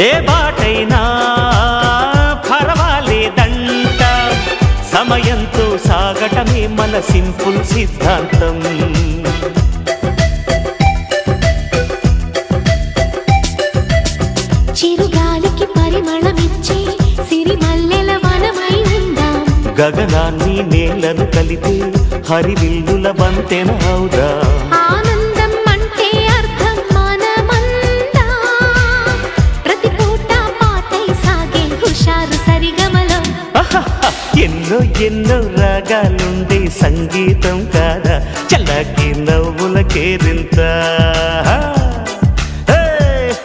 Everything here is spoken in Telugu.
ఏ బాటైనా పర్వాలేదంట, సమయంతో సాగటమే మన సింపుల్ సిద్ధాంతం. చిరుగాలికి పరిమళమిచ్చే సిరిమల్లెల వనమై ఉందాం, గగనాన్ని నేలను కలిపే హరివిల్లుల వంతెన అవుదాం. ఆనందం అంటే అర్థం మనమందా, ప్రతి పూట పాటై సాగే హుషారు సరిగమలో. ఎన్నో ఎన్నో రాగాలుండే సంగీతం కాదా, చల్లకి నవ్వుల కేరింత.